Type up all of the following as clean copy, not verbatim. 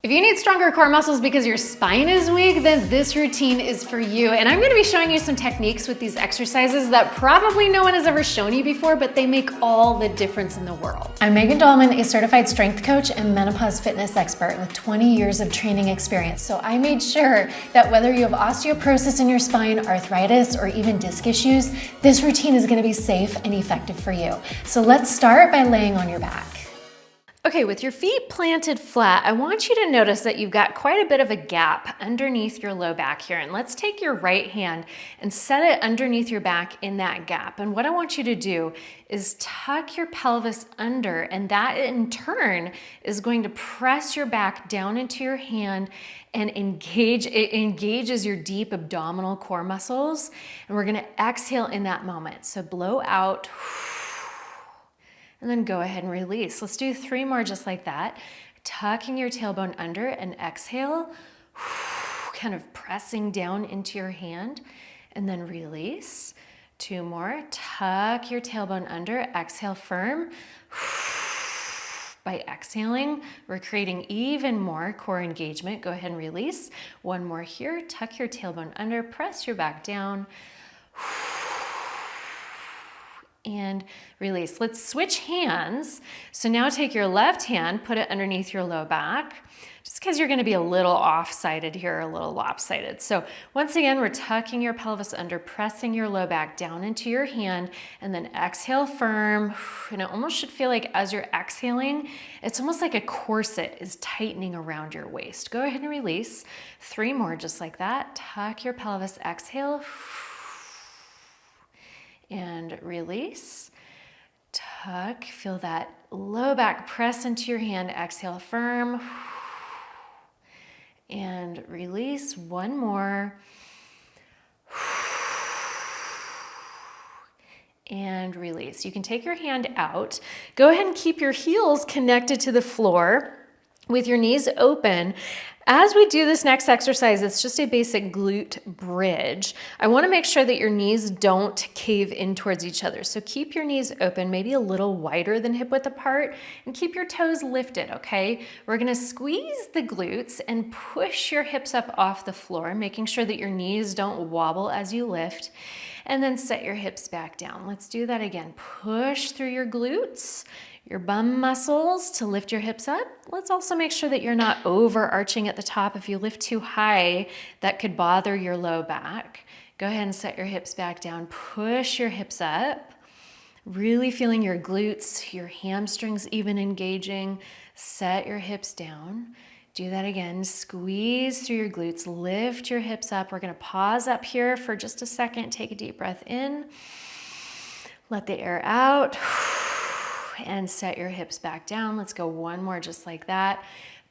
If you need stronger core muscles because your spine is weak, then this routine is for you. And I'm gonna be showing you some techniques with these exercises that probably no one has ever shown you before, but they make all the difference in the world. I'm Megan Dahlman, a certified strength coach and menopause fitness expert with 20 years of training experience. So I made sure that whether you have osteoporosis in your spine, arthritis, or even disc issues, this routine is gonna be safe and effective for you. So let's start by laying on your back. Okay, with your feet planted flat, I want you to notice that you've got quite a bit of a gap underneath your low back here. And let's take your right hand and set it underneath your back in that gap. And what I want you to do is tuck your pelvis under, and that in turn is going to press your back down into your hand and it engages your deep abdominal core muscles. And we're gonna exhale in that moment. So blow out. And then go ahead and release. Let's do 3 more just like that. Tucking your tailbone under and exhale, kind of pressing down into your hand, and then release. 2 more. Tuck your tailbone under, exhale firm. By exhaling, we're creating even more core engagement. Go ahead and release. 1 more here. Tuck your tailbone under, press your back down. And release. Let's switch hands. So now take your left hand, put it underneath your low back, just because you're going to be a little off-sided here, a little lopsided. So once again, we're tucking your pelvis under, pressing your low back down into your hand, and then exhale firm. And it almost should feel like as you're exhaling, it's almost like a corset is tightening around your waist. Go ahead and release. 3 more just like that. Tuck your pelvis, exhale. And release. Tuck, feel that low back press into your hand, exhale firm. And release. 1 more. And release. You can take your hand out. Go ahead and keep your heels connected to the floor with your knees open. As we do this next exercise, it's just a basic glute bridge. I want to make sure that your knees don't cave in towards each other. So keep your knees open, maybe a little wider than hip width apart, and keep your toes lifted, okay? We're going to squeeze the glutes and push your hips up off the floor, making sure that your knees don't wobble as you lift, and then set your hips back down. Let's do that again. Push through your glutes, your bum muscles to lift your hips up. Let's also make sure that you're not overarching at the top. If you lift too high, that could bother your low back. Go ahead and set your hips back down. Push your hips up. Really feeling your glutes, your hamstrings even engaging. Set your hips down. Do that again. Squeeze through your glutes. Lift your hips up. We're going to pause up here for just a second. Take a deep breath in. Let the air out. And set your hips back down. Let's go 1 more just like that.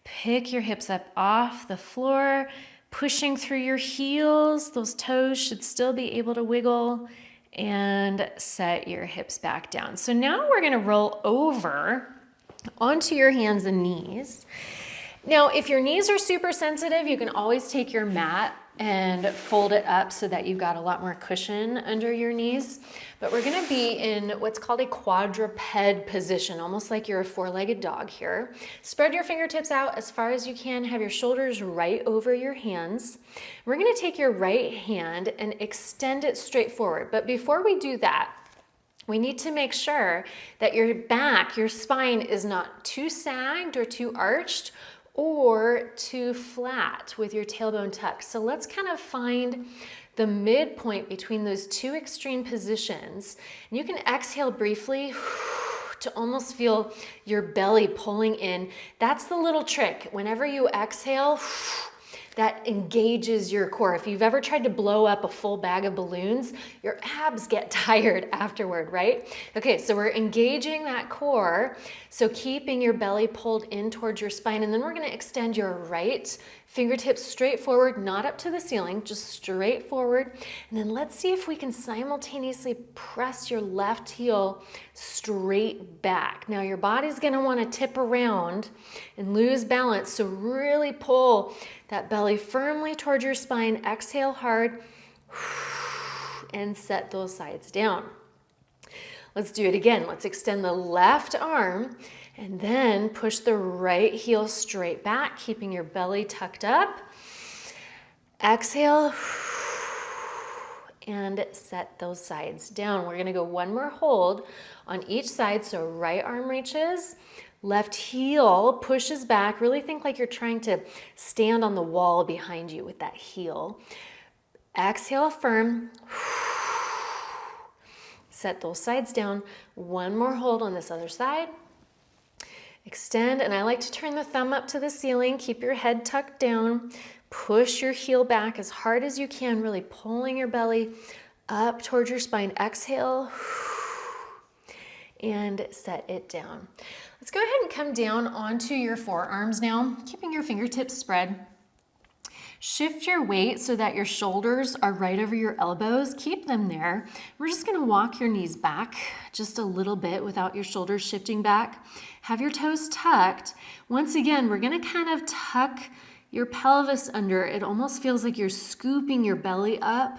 Pick your hips up off the floor, pushing through your heels. Those toes should still be able to wiggle, and set your hips back down. So now we're going to roll over onto your hands and knees. Now, if your knees are super sensitive, you can always take your mat and fold it up so that you've got a lot more cushion under your knees. But we're gonna be in what's called a quadruped position, almost like you're a 4-legged dog here. Spread your fingertips out as far as you can, have your shoulders right over your hands. We're gonna take your right hand and extend it straight forward. But before we do that, we need to make sure that your back, your spine is not too sagged or too arched or too flat with your tailbone tucked. So let's kind of find the midpoint between those 2 extreme positions. And you can exhale briefly to almost feel your belly pulling in. That's the little trick. Whenever you exhale, that engages your core. If you've ever tried to blow up a full bag of balloons, your abs get tired afterward, right? Okay, so we're engaging that core, so keeping your belly pulled in towards your spine, and then we're gonna extend your right fingertips straight forward, not up to the ceiling, just straight forward. And then let's see if we can simultaneously press your left heel straight back. Now your body's gonna wanna tip around and lose balance, so really pull that belly firmly towards your spine. Exhale hard and set those sides down. Let's do it again. Let's extend the left arm And then push the right heel straight back, keeping your belly tucked up. Exhale, and set those sides down. We're gonna go one more hold on each side. So right arm reaches, left heel pushes back. Really think like you're trying to stand on the wall behind you with that heel. Exhale, firm. Set those sides down. One more hold on this other side. Extend, and I like to turn the thumb up to the ceiling. Keep your head tucked down. Push your heel back as hard as you can, really pulling your belly up towards your spine. Exhale, and set it down. Let's go ahead and come down onto your forearms now, keeping your fingertips spread. Shift your weight so that your shoulders are right over your elbows. Keep them there. We're just gonna walk your knees back just a little bit without your shoulders shifting back. Have your toes tucked. Once again, we're gonna kind of tuck your pelvis under. It almost feels like you're scooping your belly up.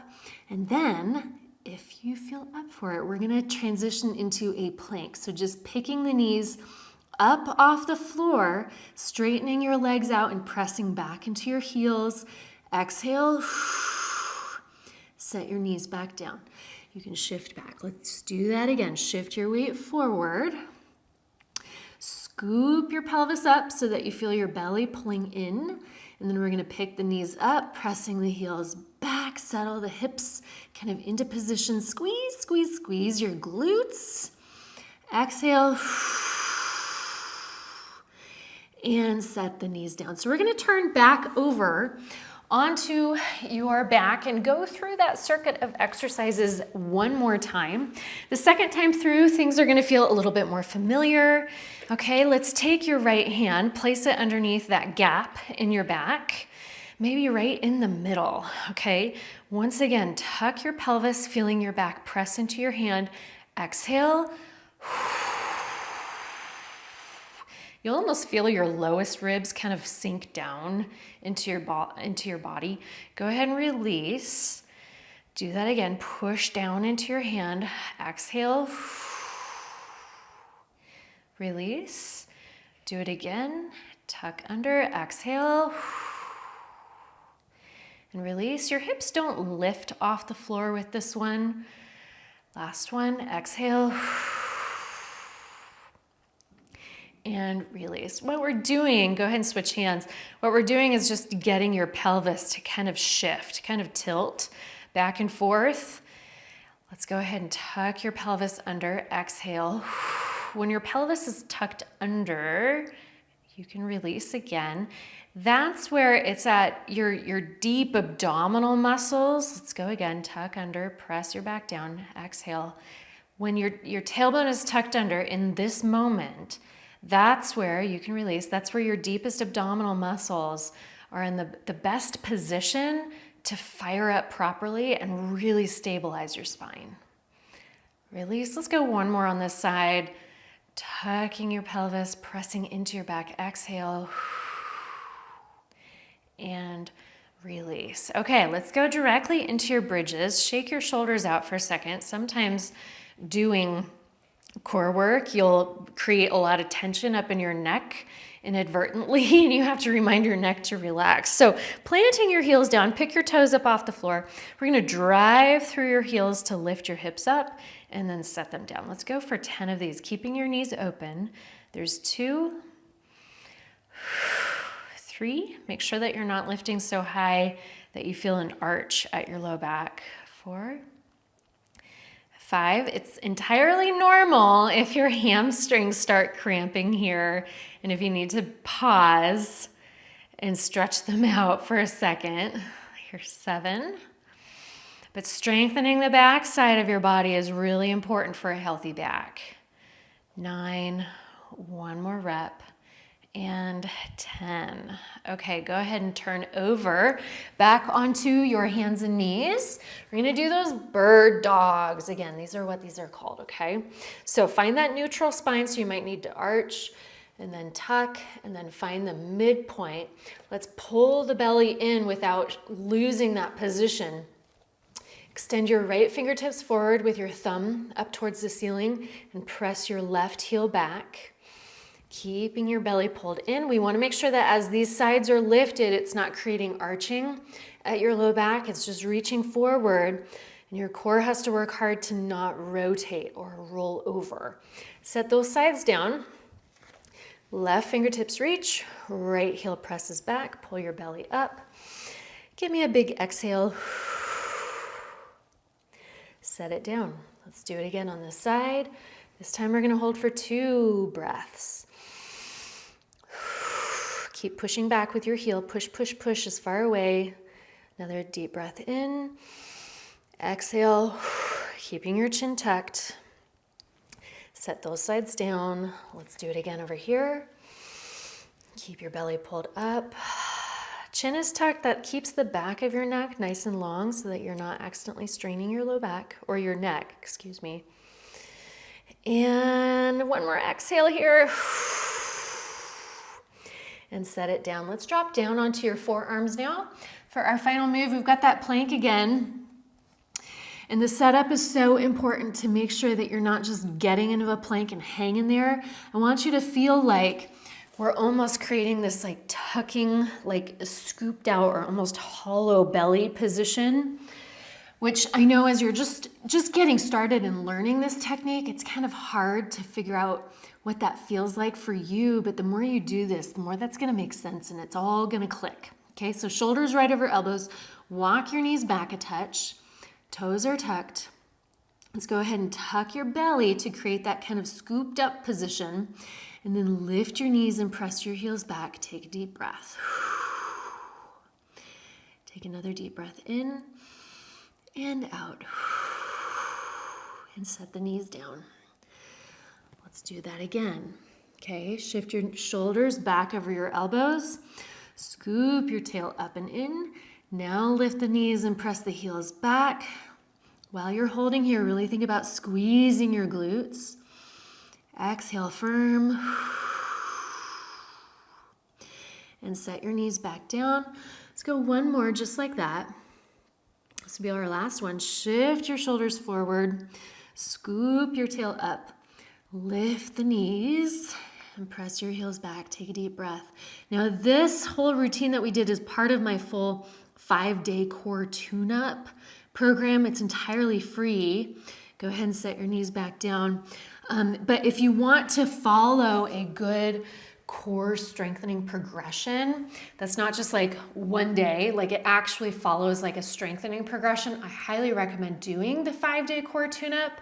And then, if you feel up for it, we're gonna transition into a plank. So just picking the knees up off the floor, straightening your legs out and pressing back into your heels. Exhale, set your knees back down. You can shift back. Let's do that again. Shift your weight forward. Scoop your pelvis up so that you feel your belly pulling in. And then we're gonna pick the knees up, pressing the heels back, settle the hips kind of into position. Squeeze, squeeze, squeeze your glutes. Exhale. And set the knees down. So we're gonna turn back over onto your back and go through that circuit of exercises one more time. The second time through, things are gonna feel a little bit more familiar. Okay, let's take your right hand, place it underneath that gap in your back, maybe right in the middle, okay? Once again, tuck your pelvis, feeling your back press into your hand. Exhale. You'll almost feel your lowest ribs kind of sink down into your body. Go ahead and release. Do that again. Push down into your hand. Exhale. Release. Do it again. Tuck under. Exhale. And release. Your hips don't lift off the floor with this one. Last one. Exhale. And release. What we're doing, go ahead and switch hands. What we're doing is just getting your pelvis to kind of shift, kind of tilt back and forth. Let's go ahead and tuck your pelvis under. Exhale. When your pelvis is tucked under, you can release again. That's where it's at your deep abdominal muscles. Let's go again. Tuck under, press your back down. Exhale. When your tailbone is tucked under in this moment, that's where you can release. That's where your deepest abdominal muscles are in the best position to fire up properly and really stabilize your spine. Release. Let's go one more on this side. Tucking your pelvis, pressing into your back. Exhale. And release. Okay, let's go directly into your bridges. Shake your shoulders out for a second. Sometimes doing core work, you'll create a lot of tension up in your neck inadvertently, and you have to remind your neck to relax. So planting your heels down, pick your toes up off the floor. We're gonna drive through your heels to lift your hips up and then set them down. Let's go for 10 of these, keeping your knees open. There's 2, 3. Make sure that you're not lifting so high that you feel an arch at your low back. 4, 5, it's entirely normal if your hamstrings start cramping here and if you need to pause and stretch them out for a second. Here's 7. But strengthening the back side of your body is really important for a healthy back. 9, one more rep. And 10. Okay, go ahead and turn over back onto your hands and knees. We're gonna do those bird dogs. Again, these are what these are called, okay? So find that neutral spine, so you might need to arch and then tuck and then find the midpoint. Let's pull the belly in without losing that position. Extend your right fingertips forward with your thumb up towards the ceiling and press your left heel back. Keeping your belly pulled in. We want to make sure that as these sides are lifted, it's not creating arching at your low back. It's just reaching forward, and your core has to work hard to not rotate or roll over. Set those sides down. Left fingertips reach, right heel presses back, pull your belly up. Give me a big exhale. Set it down. Let's do it again on this side. This time we're going to hold for 2 breaths. Keep pushing back with your heel. Push, push, push as far away. Another deep breath in. Exhale, keeping your chin tucked. Set those sides down. Let's do it again over here. Keep your belly pulled up. Chin is tucked. That keeps the back of your neck nice and long so that you're not accidentally straining your low back, or your neck, excuse me. And one more exhale here. And set it down. Let's drop down onto your forearms now. For our final move, we've got that plank again. And the setup is so important to make sure that you're not just getting into a plank and hanging there. I want you to feel like we're almost creating this like tucking, like a scooped out or almost hollow belly position, which I know as you're just getting started and learning this technique, it's kind of hard to figure out what that feels like for you. But the more you do this, the more that's going to make sense and it's all going to click. Okay, so shoulders right over elbows. Walk your knees back a touch. Toes are tucked. Let's go ahead and tuck your belly to create that kind of scooped up position. And then lift your knees and press your heels back. Take a deep breath. Take another deep breath in and out. And set the knees down. Let's do that again. Okay, shift your shoulders back over your elbows. Scoop your tail up and in. Now lift the knees and press the heels back. While you're holding here, really think about squeezing your glutes. Exhale firm. And set your knees back down. Let's go one more just like that. This will be our last one. Shift your shoulders forward. Scoop your tail up. Lift the knees and press your heels back. Take a deep breath. Now this whole routine that we did is part of my full 5-day core tune-up program. It's entirely free. Go ahead and set your knees back down. But if you want to follow a good core strengthening progression, that's not just like one day, like it actually follows like a strengthening progression, I highly recommend doing the 5-day core tune-up.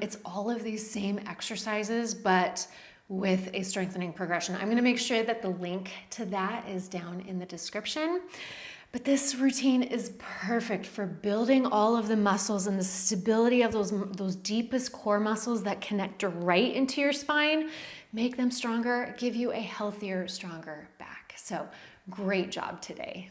It's all of these same exercises, but with a strengthening progression. I'm gonna make sure that the link to that is down in the description. But this routine is perfect for building all of the muscles and the stability of those deepest core muscles that connect right into your spine, make them stronger, give you a healthier, stronger back. So great job today.